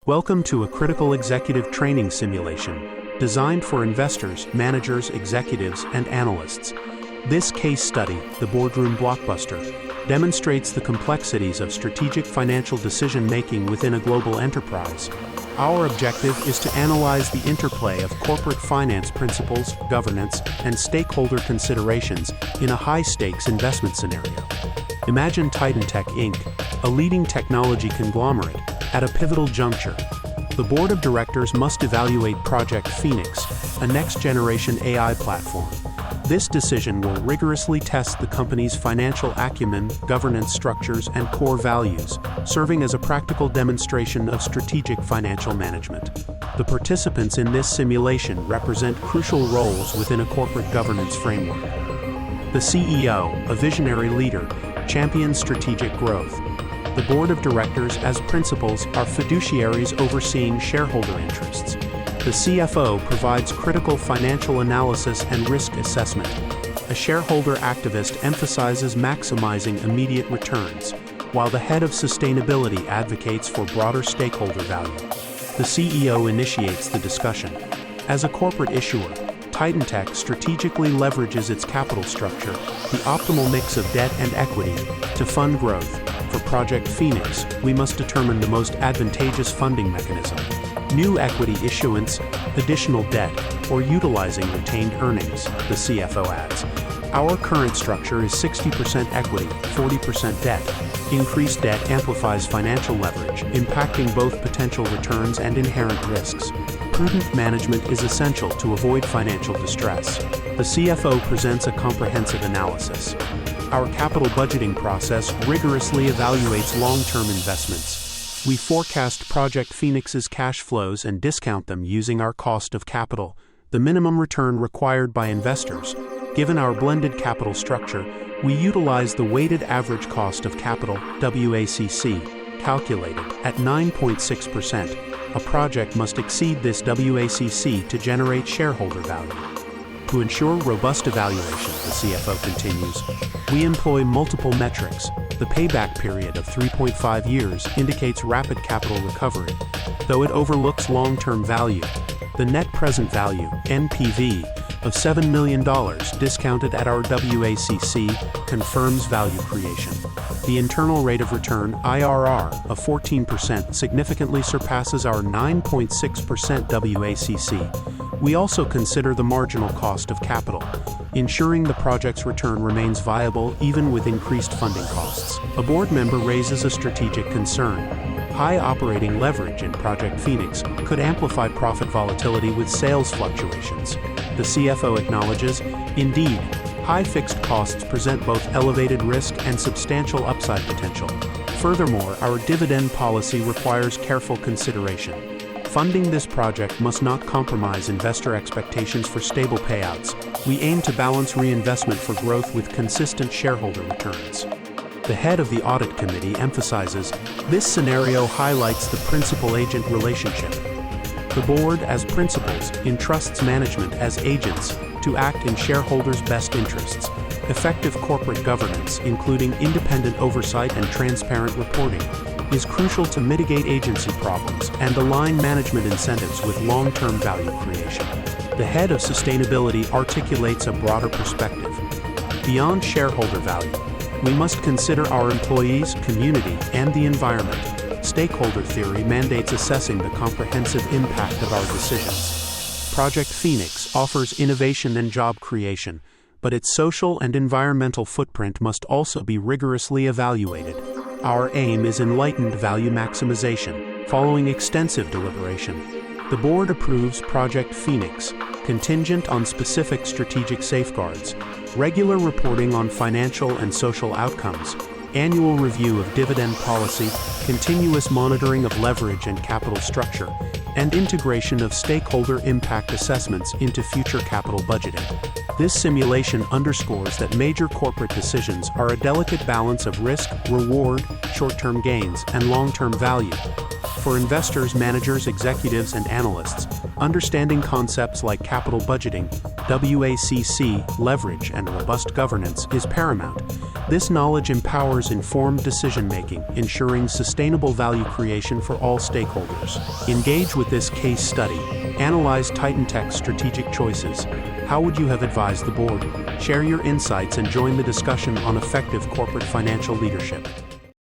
Welcome to a critical executive training simulation designed for investors, managers, executives, and analysts. This case study, the Boardroom Blockbuster, demonstrates the complexities of strategic financial decision-making within a global enterprise. Our objective is to analyze the interplay of corporate finance principles, governance, and stakeholder considerations in a high-stakes investment scenario. Imagine TitanTech Inc., a leading technology conglomerate, at a pivotal juncture. The board of directors must evaluate Project Phoenix, a next-generation AI platform. This decision will rigorously test the company's financial acumen, governance structures, and core values, serving as a practical demonstration of strategic financial management. The participants in this simulation represent crucial roles within a corporate governance framework. The CEO, a visionary leader, champions strategic growth. The board of directors, as principals, are fiduciaries overseeing shareholder interests. The CFO provides critical financial analysis and risk assessment. A shareholder activist emphasizes maximizing immediate returns, while the head of sustainability advocates for broader stakeholder value. The CEO initiates the discussion. As a corporate issuer, TitanTech strategically leverages its capital structure, the optimal mix of debt and equity, to fund growth. For Project Phoenix, we must determine the most advantageous funding mechanism: new equity issuance, additional debt, or utilizing retained earnings, the CFO adds. Our current structure is 60% equity, 40% debt. Increased debt amplifies financial leverage, impacting both potential returns and inherent risks. Prudent management is essential to avoid financial distress. The CFO presents a comprehensive analysis. Our capital budgeting process rigorously evaluates long-term investments. We forecast Project Phoenix's cash flows and discount them using our cost of capital, the minimum return required by investors. Given our blended capital structure, we utilize the weighted average cost of capital, WACC, calculated at 9.6%. A project must exceed this WACC to generate shareholder value. To ensure robust evaluation, the CFO continues, we employ multiple metrics. The payback period of 3.5 years indicates rapid capital recovery, though it overlooks long-term value. The net present value, NPV, of $7 million discounted at our WACC confirms value creation. The internal rate of return, IRR, of 14% significantly surpasses our 9.6% WACC. We also consider the marginal cost of capital, ensuring the project's return remains viable even with increased funding costs. A board member raises a strategic concern. High operating leverage in Project Phoenix could amplify profit volatility with sales fluctuations. The CFO acknowledges, indeed, high fixed costs present both elevated risk and substantial upside potential. Furthermore, our dividend policy requires careful consideration. Funding this project must not compromise investor expectations for stable payouts. We aim to balance reinvestment for growth with consistent shareholder returns. The head of the audit committee emphasizes, this scenario highlights the principal-agent relationship. The board, as principals, entrusts management as agents to act in shareholders' best interests. Effective corporate governance, including independent oversight and transparent reporting, is crucial to mitigate agency problems and align management incentives with long-term value creation. The head of sustainability articulates a broader perspective. Beyond shareholder value, we must consider our employees, community, and the environment. Stakeholder Theory mandates assessing the comprehensive impact of our decisions. Project Phoenix offers innovation and job creation, but its social and environmental footprint must also be rigorously evaluated. Our aim is enlightened value maximization. Following extensive deliberation, the board approves Project Phoenix, contingent on specific strategic safeguards, regular reporting on financial and social outcomes, annual review of dividend policy, continuous monitoring of leverage and capital structure, and integration of stakeholder impact assessments into future capital budgeting. This simulation underscores that major corporate decisions are a delicate balance of risk, reward, short-term gains, and long-term value. For investors, managers, executives, and analysts, understanding concepts like capital budgeting, WACC, leverage, and robust governance is paramount. This knowledge empowers informed decision-making, ensuring sustainable value creation for all stakeholders. Engage with this case study. Analyze TitanTech's strategic choices. How would you have advised the board? Share your insights and join the discussion on effective corporate financial leadership.